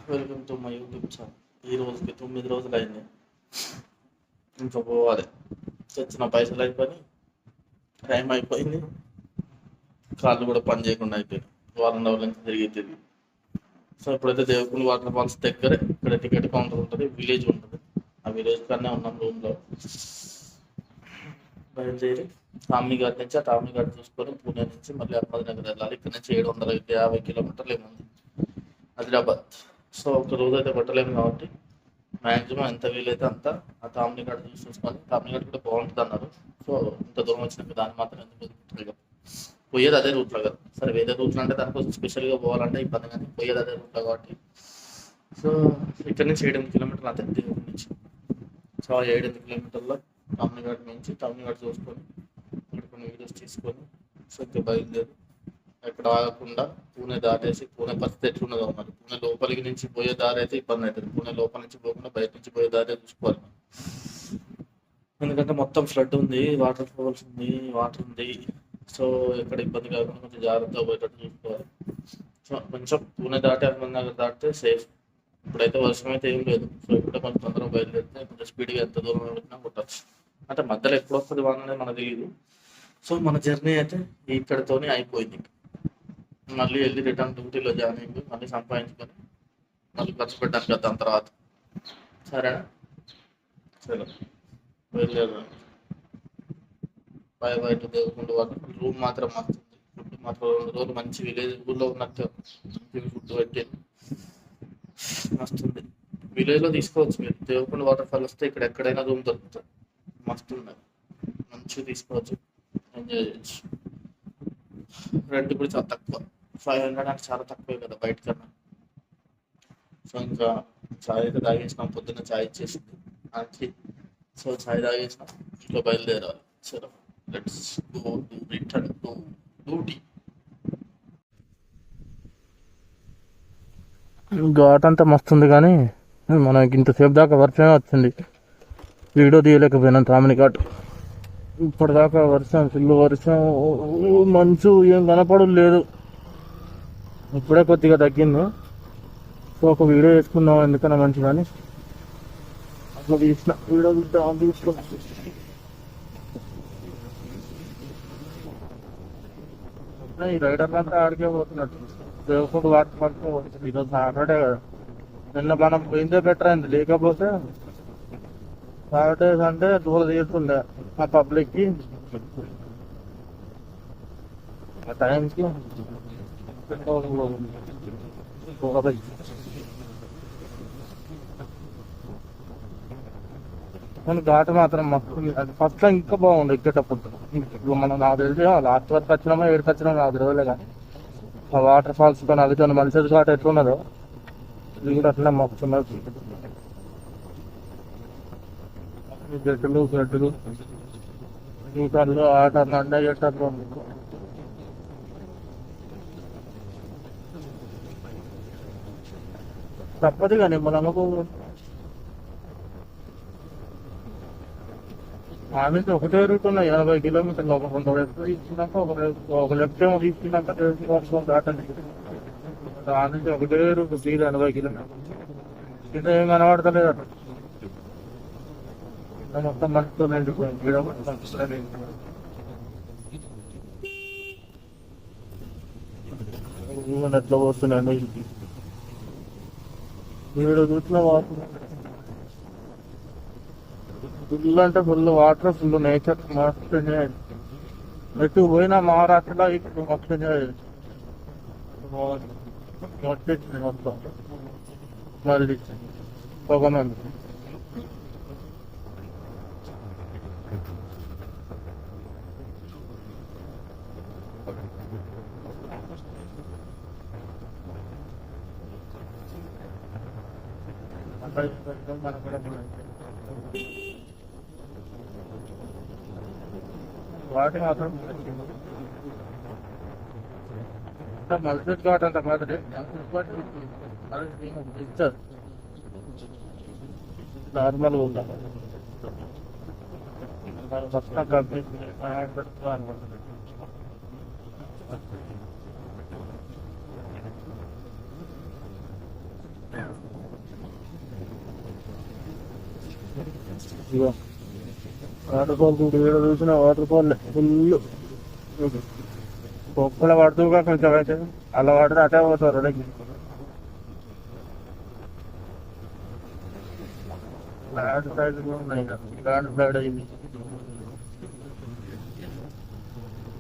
Welcome to my YouTube channel. ఈ రోజుకి 9 రోజులు అయింది. ఇంకా పోవాలి. తెచ్చిన పైసలు అయిపోయి టైం అయిపోయింది. కాళ్ళు కూడా పని చేయకుండా అయిపోయింది. వారం రోజుల నుంచి తిరిగి సో ఇప్పుడైతే దేవకుని వాటర్ ఫాల్స్ దగ్గరే ఇక్కడ టికెట్ కౌంటర్ ఉంటుంది, విలేజ్ ఉంటుంది. ఆ విలేజ్ కన్నా ఉన్నాం రూమ్లో. బయలుదేరి టామీ ఘాట్ నుంచి ఆ టామీ ఘాట్ చూసుకొని పూణే నుంచి మళ్ళీ అహ్మద్నగర్ వెళ్ళాలి. ఇక్కడ నుంచి 750 కిలోమీటర్లు ఏముంది ఆదిలాబాద్. సో ఒక రోజు అయితే పట్టలేము కాబట్టి మ్యాక్సిమం ఎంత వీలైతే అంత ఆ తామిని గడ్డ చూసుకొని, తామిని గడ్డ కూడా బాగుంటుంది అన్నారు. సో ఇంత దూరం వచ్చినాక దాన్ని మాత్రం ఎందుకు వదులుకుంటారు కదా. పోయేది అదే రూట్లో కదా. సరే వేరే రూట్లో అంటే దానికోసం స్పెషల్గా పోవాలంటే ఇబ్బంది, కానీ పోయేది అదే రూట్లో కాబట్టి సో ఇక్కడ నుంచి 7 కిలోమీటర్లు అంతే దేవుడి నుంచి. సో 7 కిలోమీటర్లో తామినిఘాట్ నుంచి తామినిఘాట్ చూసుకొని ఇక్కడ కొన్ని వీడియోస్ తీసుకొని సో ఇంకా బయలుదేరి ఎక్కడ ఆగకుండా పూణే దాటేసి, పూణే పరిస్థితి ఎట్లున్నదో మరి. పూణే లోపలికి నుంచి పోయే దారి అయితే ఇబ్బంది అవుతుంది. పూణే లోపల నుంచి పోకుండా బయట నుంచి పోయే దారి చూసుకోవాలి. ఎందుకంటే మొత్తం ఫ్లడ్ ఉంది, వాటర్ ఫాల్స్ ఉంది, వాటర్ ఉంది. సో ఎక్కడ ఇబ్బంది కాకుండా కొంచెం జాగ్రత్తగా పోయేటట్టు చూసుకోవాలి. సో కొంచెం పూణే దాటి అహ్మద్నగర్ దాటితే సేఫ్. ఇప్పుడైతే వర్షం అయితే ఏం లేదు. సో ఇప్పుడే కొంచెం తొందరగా బయలుదేరితే కొంచెం స్పీడ్గా ఎంత దూరం వెళ్ళినా కొట్టచ్చు. అంటే మధ్యలో ఎప్పుడు వస్తుంది వాన అనేది మనకు తెలియదు. సో మన జర్నీ అయితే ఇక్కడితోనే అయిపోయింది. మళ్ళీ వెళ్ళి రిటర్న్ డ్యూటీలో జాయిన్ అయ్యి మళ్ళీ సంపాదించుకొని మళ్ళీ ఖర్చు పెట్టాను కదా దాని తర్వాత. సరేనా? సరే వెళ్ళారు. బై టు దేవకుండ వాళ్ళు. రూమ్ మాత్రం మస్తుంది. ఫుడ్ మాత్రం 2 రోజులు మంచి విలేజ్ ఊళ్ళో ఉన్నట్టు ఫుడ్ పెట్టేది మస్తుంది. విలేజ్లో తీసుకోవచ్చు మీరు. దేవకుండ వాటర్ ఫాల్ వస్తే ఇక్కడ ఎక్కడైనా రూమ్ దొరుకుతుంది. మస్తుంది, మంచిగా తీసుకోవచ్చు, ఎంజాయ్ చేయొచ్చు. రెంట్ కూడా చాలా తక్కువ, 500 అంటే చాలా తక్కువే కదా బయట కన్నా. సో ఇంకా చాయ్ అయితే తాగేసినాం. పొద్దున్న చాయ్ ఇచ్చేసింది ఆంటీ. సో చాయ్ తాగేసినాం, ఇంట్లో బయలుదేరాలి. సరే let's go to return to duty. Ghat అంతా మస్తుంది, కానీ మనకి ఇంతసేపు దాకా వర్షమే వచ్చింది. వీడియో తీయలేకపోయినాం తామిని ఘాట్. ఇప్పటిదాకా వర్షం, ఫుల్ వర్షం, మంచు ఏం కనపడం లేదు. ఇప్పుడే కొద్దిగా తగ్గింది. సో ఒక వీడియో వేసుకున్నాం ఎందుకన్నా మంచి, కానీ అట్లా తీసిన వీడియో తీసుకున్నా. ఈ రైడర్లు అంతా ఆడికే పోతున్నట్టు. దేవకుండ వాటర్ పడుతూ పోతుంది. ఈరోజు సాటర్డే కదా. నిన్న మనం పోయిందే బెటర్ అయింది. లేకపోతే సాటర్డే సండే దూర తీరుతుండే ఆ పబ్లిక్కి ఆ టైంకి. కానీ ఘాట్ మాత్రం మస్తు. అది ఫస్ట్ లో ఇంకా బాగుంది ఎక్కేటప్పుడు. ఇప్పుడు మనం నాకు తెలిసి లాస్ట్ వరకు వచ్చినామో 7కి వచ్చినామో నాకు తెలియలే, కానీ ఆ వాటర్ ఫాల్స్ కానీ అది కానీ మనిషి ఘాట్ ఎట్లున్నదో ఇది కూడా అట్లా మస్తున్నది. గడ్డలు ఇంకా ఆట నండ ఎట్టట్లు తప్పదు. కానీ మనకు ఆమె ఒకటే రూట్ ఉన్నాయి 80 కిలోమీటర్లు. ఒక 2 లెఫ్ట్ తీసుకున్నాక ఒక లెఫ్ట్ ఏమో తీసుకున్నాక దాటండి. దాని నుంచి ఒకటే రూట్ 80 కిలోమీటర్లు. ఇది ఏం కనబడతలేదు అట్లా. మొత్తం మనసుతో నిండిపోయింది. ఎట్లా పోతున్నాను వీడు చూసిన వాటర్. ఫుల్ అంటే ఫుల్ వాటర్, ఫుల్ నేచర్, మస్తు ఎంజాయ్. ఎటు పోయినా మహారాష్ట్రలో ఇప్పుడు మస్తు ఎంజాయ్ వచ్చేసింది మొత్తం. మళ్ళీ పొగమంది వాటి మాత్రం మల్సెట్ ఘాట్ అంత మాత్రమే నార్మల్ ఉందా ఫస్ట్ కంపెనీ ఇగో వాటర్ ఫాల్ చూడు, ఏడ చూసిన వాటర్ ఫాల్ ఫుల్. కుక్కల పడుతుగా కొంచెం అయితే అలా పడితే అటే పోతారు రోడ్డుకి. ల్యాండ్ స్లైడ్ కూడా ఉన్నాయి, ల్యాండ్ స్లైడ్ అయింది.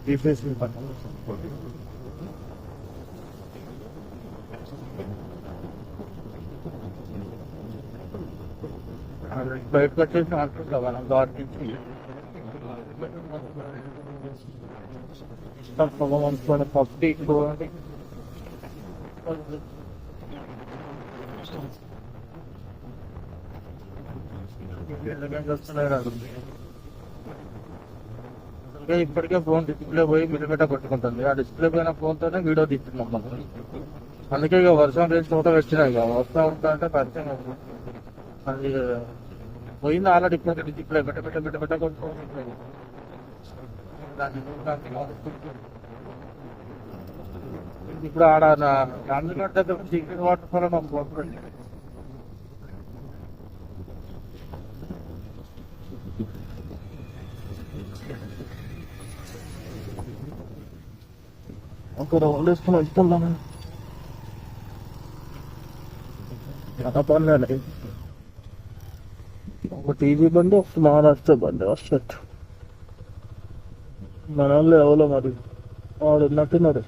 తీసేసి బయటకు వచ్చేసి అనుకుంటా మనం గార్డెన్ పబ్లి ఇప్పటికే ఫోన్ డిస్ప్లే పోయి మిలిమీట కొట్టుకుంటుంది. ఆ డిస్ప్లే పోయిన ఫోన్ తోనే వీడియో తీస్తున్నాం మనం. అందుకే ఇక వర్షం రేసి ఫోటో వచ్చినాయి. ఇక వస్తా ఉంటా అంటే కష్టం. అది పోయింది ఆల్రెడీ. డిస్ప్లే పెట్ట కొట్టుకుంటుంది. ఇప్పుడు ఆడ అందుకంటే దగ్గర సీక్రెట్ వాటర్ ఫాల్ మాకు పోతుంది. ఒక రౌండ్ వేసుకుని వెళ్తున్నాను. పర్లేదు. ఒక టీవీ బండి, ఒక మహారాష్ట్ర బండి వస్తుంది. మన వాళ్ళు ఎవరో మరి వాడు ఉన్నట్టున్నాడు.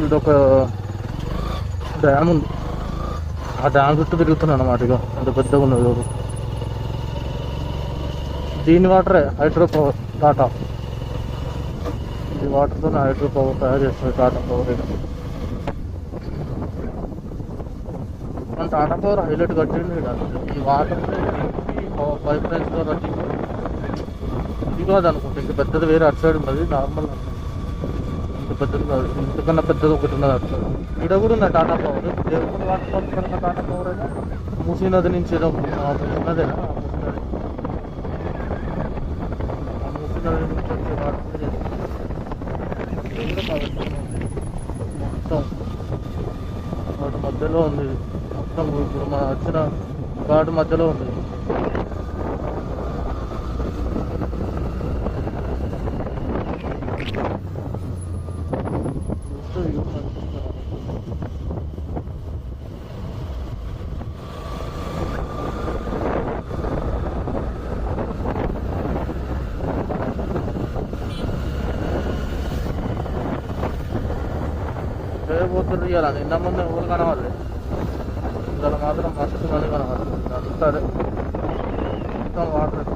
ఇదొక డ్యామ్ ఉంది. ఆ డ్యామ్ చుట్టూ తిరుగుతున్నాను అన్నమాట. ఇక అంత పెద్దగా ఉన్నది. దీని వాటరే హైడ్రో పవర్ టాటా. ఈ వాటర్తో హైడ్రో పవర్ తయారు చేస్తుంది టాటా పవర్. మన టాటా పవర్ హైలైట్ కట్టింది. ఈ వాటర్ పైప్ లైన్స్తో రన్నింగ్. ఇది కాదు అనుకుంటా, ఇంకా పెద్దది వేరే అటు సైడ్ ఉన్నది. నార్మల్ ఇంత పెద్దది కాదు, ఇంతకన్నా పెద్దది ఒకటి ఉన్నది అటు సైడ్. ఇక్కడ కూడా ఉంది Tata Power. Devakonda waterfalls కన్నా టాటా పవర్ అయినా మూసీ నది నుంచి ఉన్నదేనా? ఆ మూసీ నది నుంచి వచ్చే వాటర్ మొత్తం వాటి మధ్యలో ఉంది. మొత్తం ఇప్పుడు మన వచ్చిన ఘాటు మధ్యలో ఉంది. పోతుంది ఇవ్వాలి. నిన్న ముందు ఊరు కనవాలి, ఇవాళ మాత్రం మస్తు మంది కనవాలి. అంతా మొత్తం వాటర్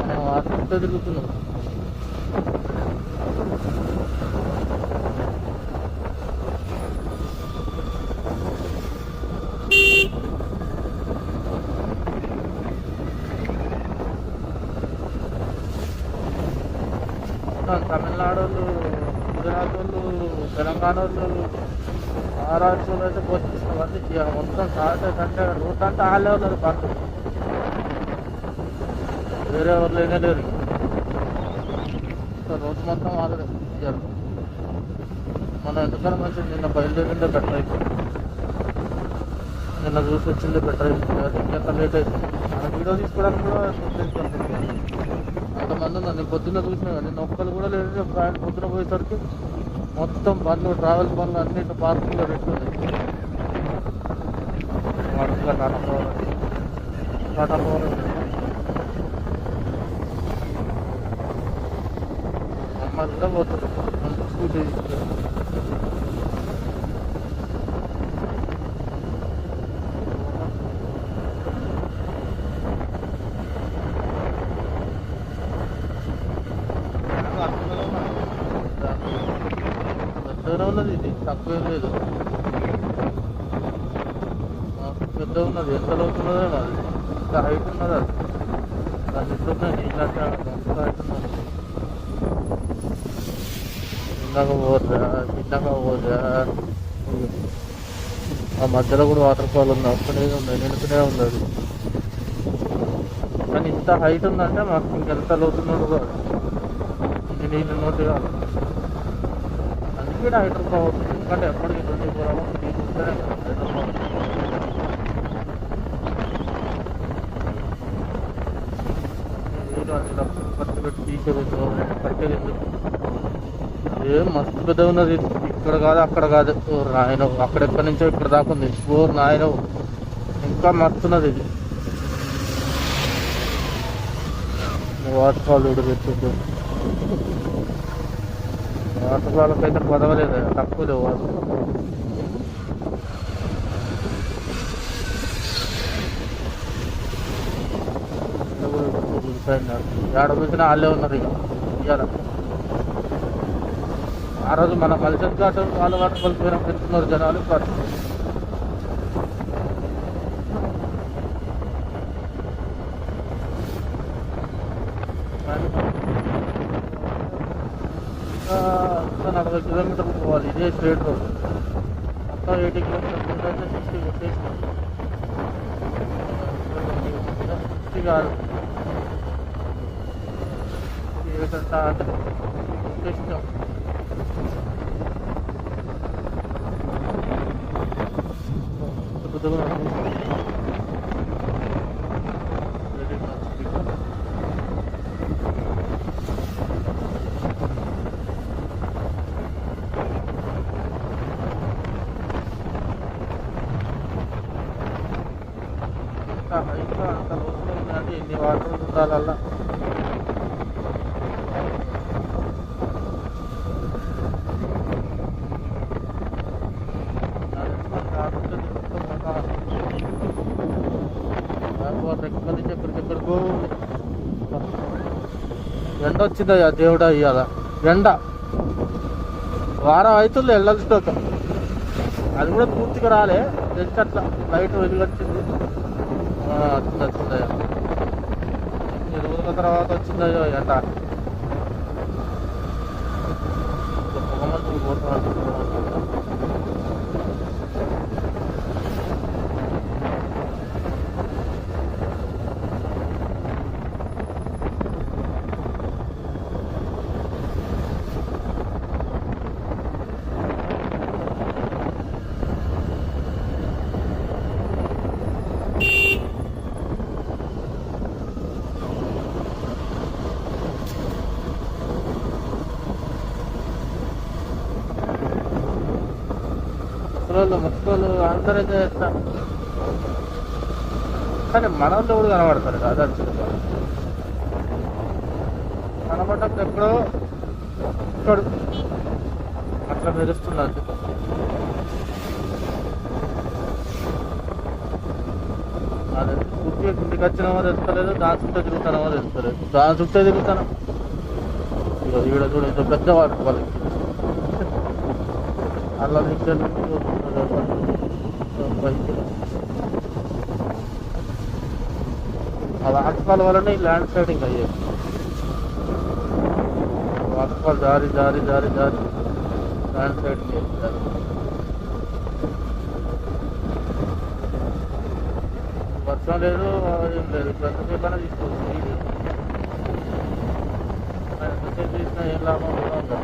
మనం వాటర్ చుట్టూ తిరుగుతున్నాం. తమిళనాడు వాళ్ళు, గుజరాత్ వాళ్ళు, తెలంగాణ వాళ్ళు, మహారాష్ట్ర వాళ్ళు అయితే పోషిస్తున్న మంది మొత్తం స్టార్ట్ అంటే రూట్ అంటే వాళ్ళే ఉన్నారు. బంధు వేరే వాళ్ళు లేనే లేరు. రోడ్డు మొత్తం వాళ్ళే ఇచ్చారు. మనం ఎందుకని మంచిది నిన్న బయలుదేరిందే బెటర్ అయిపోయింది. నిన్న చూసి వచ్చిందే బెటర్ అయిపోయింది. ఇంకెంత లేట్ అయిపోయింది. మన వీడియో తీసుకోవడానికి కూడా అంతమంది ఉన్నారు. నేను పొద్దున్న చూసినా నిన్న ఒక్కరు కూడా లేదు. ప్రయాణం పొద్దున పోయేసరికి మొత్తం బండ్లు, ట్రావెల్స్ బండ్లు అన్నింటి పార్కింగ్లో పెట్టున్నాయి. టాటా పవర్ నెమ్మదిగా పోతుంది. స్కూటీ పెద్దగా ఉన్నది. ఇది తక్కువేం లేదు, పెద్ద ఉన్నది. ఎంత అవుతున్నదే అది, ఇంకా హైట్ ఉన్నది. అది దాని ఇస్తున్నాయి నీళ్ళ హైట్ ఉన్నది. చిన్నగా పోర్రా చిన్నగా పోర్రా. ఆ మధ్యలో కూడా వాటర్ ఫాల్ ఉంది, అక్కడే ఉంది, నిలుకునే ఉంది అది. కానీ ఇంత హైట్ ఉందంటే మాకు ఇంకెంత లోతున్నాడు కూడా ఇన్ని నీళ్ళు నోటి కాదు. అందుకే హైదరాబాద్ అవుతుంది, ఎందుకంటే ఎప్పటికీ 24 hours నీళ్ళు ఉంటేనే కదా హైదరాబాద్. నీళ్ళు 10 లక్షలు ఖర్చు పెట్టి తీసేది కట్టేది ఎందుకు? ఏం మస్తు పెద్ద ఉన్నది, ఇక్కడ కాదు అక్కడ కాదు. నాయన అక్కడెక్కడి నుంచో ఇక్కడ దాకా ఉంది. నాయన ఇంకా మస్తున్నది ఇది. వాటర్ ఫాల్ కూడా పెట్టింది. వాటర్ ఫాల్కి అయితే పదవలేదు, తక్కువ లేవు వాటర్. ఏడ చూసినా వాళ్ళే ఉన్నారు ఇక ఇవాళ. ఆ రోజు మన మల్సన్ ఘాట్ వాళ్ళ వాటర్ ఫాల్స్ పోయినా పెడుతున్నారు జనాలు. ఇంకా 40 కిలోమీటర్లు పోవాలి, ఇదే స్ట్రేట్ రోడ్. మొత్తం 80 కిలోమీటర్స్ అయితే 60 కొట్టేసినాం. 60 కాదు, ఏకంతా అంటే కొట్టేసినాం. అంత లోతులో ఉందంటే ఎన్ని వాటర్ ఉండాలల్లా. ఎక్కడి నుంచి ఎక్కడికెక్కడికో ఎండ వచ్చిందయ్యా దేవుడా ఇవాళ. ఎండ వారం అవుతుంది వెళ్ళాల్సినాక, అది కూడా పూర్తిగా రాలే, జస్ట్ అట్లా లైట్ వెలుగొచ్చింది. వచ్చిందయ్యా, 2 రోజుల తర్వాత వచ్చిందయ్యో ఎండ. పొగమంచులు పోతున్నాడు. ముక్కలు అందరూ చేస్తాం, కానీ మనలో కూడా కనబడతారు కదా. అది కనబడ్డప్పుడు ఎప్పుడో ఇక్కడ అట్లా మెరుస్తున్నది. అదే పూర్తిగా కిందికి వచ్చినామో తెలుస్తలేదు, దాని చుట్టూ తిరుగుతానమో తెలుస్తలేదు. దాని చుట్టూ తిరుగుతాను. ఇక ఈడ చూడ ఇంత పెద్ద వాటర్ వాళ్ళకి అలా నుంచి ఆ వాటర్ ఫాల్ వల్లనే ఈ ల్యాండ్ స్లైడింగ్ అయ్యేది. వాటర్ ఫాల్ జారి జారి జారి జారి ల్యాండ్ స్లైడింగ్ చేస్తారు. వర్షం లేదు, ఏం లేదు. ఎంతసేపు తీసుకోవచ్చు, ఎంతసేపు తీసినా ఏం లాభం కూడా ఉండదు.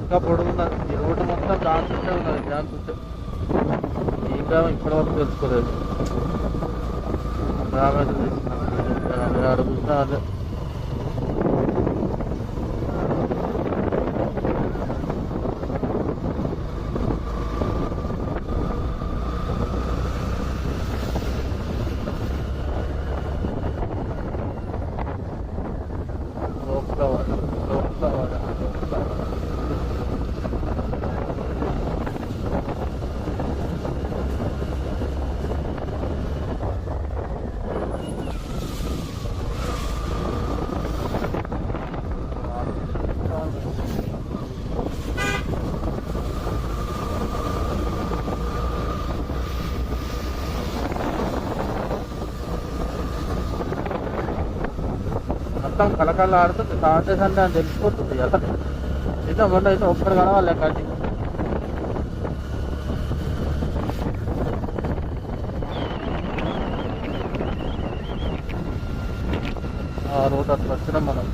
ఇంకా పొడుగున్నది ఈ రోడ్డు మొత్తం, దాని చుట్టే ఉన్నది. దాని చుట్టే ఇంకా ఇప్పటి వరకు తెలుసుకోలేదు. డ్యామేజ్ తీసుకున్నాను అడుగుతున్నా. అదే మొత్తం కలకల ఆడుతుంది. సాటర్డే సండే అని తెలిసిపోతుంది ఎలా అయితే మొన్న అయితే ఒక్కరు కలవాలి కంటి రోడ్ అట్లా వచ్చినాం మనం.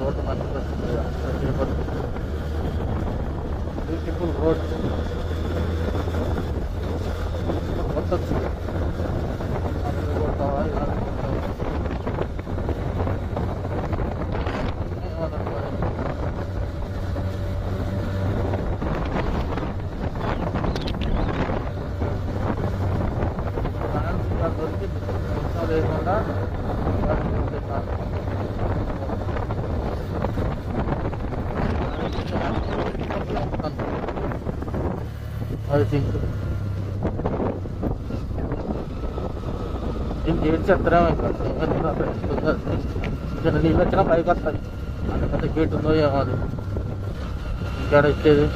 రోడ్డు మంచిగా వస్తుంది, బ్యూటిఫుల్ రోడ్ మొత్తం లేకుండా ఐ థింక్ ఏం చేర్చేస్తారేమో ఇంకా నీళ్ళు వచ్చినా పైకి వస్తాయి. అంత పెద్ద గేట్ ఉందో ఏమో అది ఇంకాడ ఇచ్చేది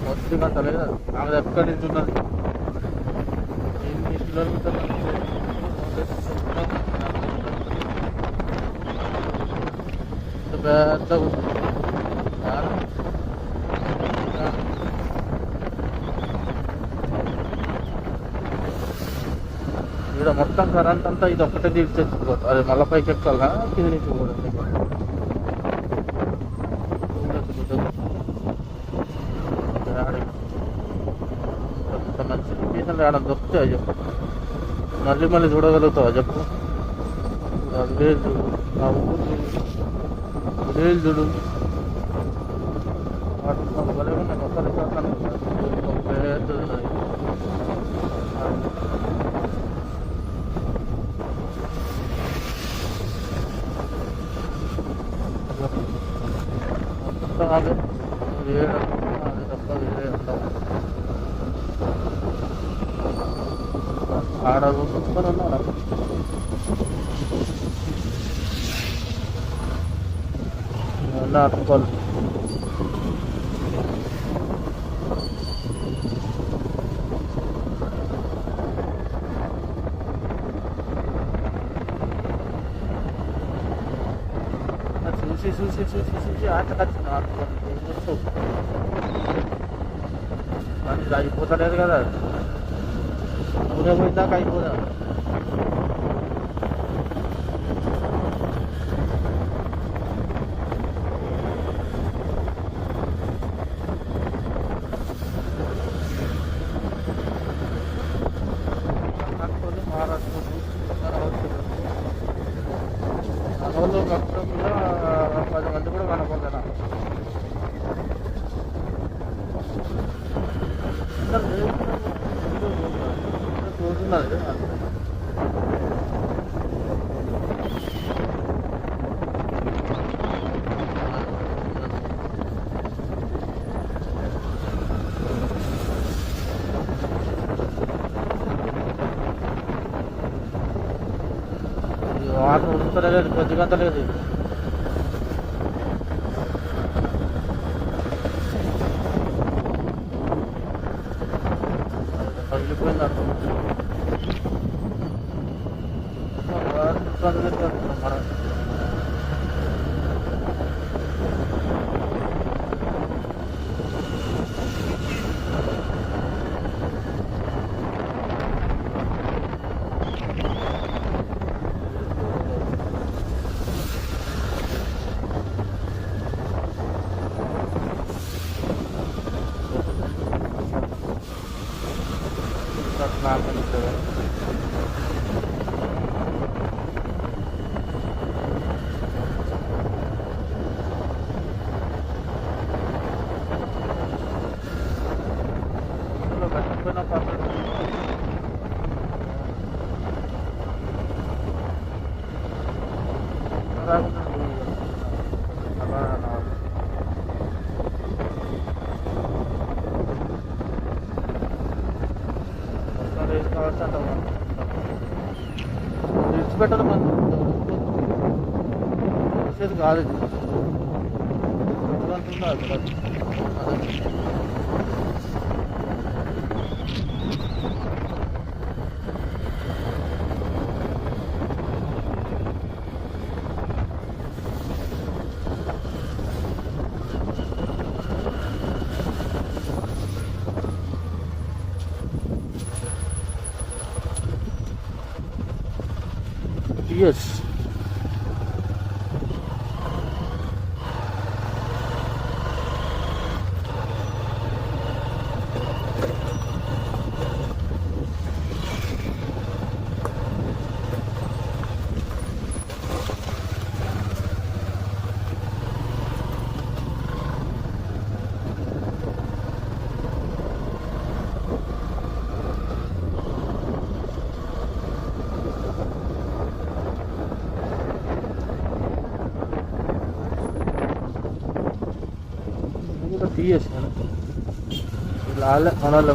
మొత్తం అంత లేదు. ఆమె ఎక్కడి నుంచి ఉన్నది ఎన్ని కిలోమీటర్లు పెద్ద ఇక్కడ మొత్తం కరెంట్ అంతా ఇది ఒక్కటే తీర్చేసుకోవచ్చు. అది మళ్ళీ పైకి ఎక్కాలా కింది నుంచి కూడా అంత మంచి లొకేషన్లో ఏడ దొరుకుతాయో చెప్పు, మళ్ళీ మళ్ళీ చూడగలుగుతావా చెప్పు. విలేజ్ చూడు, ఆ ఊరు విలేజ్ చూడు, వాటి భలే ఉన్నాయి. ఒక్క రిసార్ట్ పెద్దది మొత్తం అదే వేరే అది తప్ప వేరే ఉండవు. ఆడ సూపర్ ఉన్నాడు. నాటుకోవాలి చూసి చూసి చూసి చూసి ఆటకొచ్చిన ఆడుకోవాలి. అది అయిపోతలేదు కదా, ఊరే పోయిందాక అయిపోదా. మహారాష్ట్ర మనోళ్ళు మొత్తం కూడా 10 మంది కూడా కనపడతారు. చూస్తున్నది వాటర్ ఉంచలేదు, కొద్దిగా లేదు. పగిలిపోయింది అర్థం మనం. విడిచిపెట్టదు మనం చేసేది కాదు. ఇది టీఎస్ टीएस है ना लाल మనోళ్ళ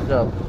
పంజాబ్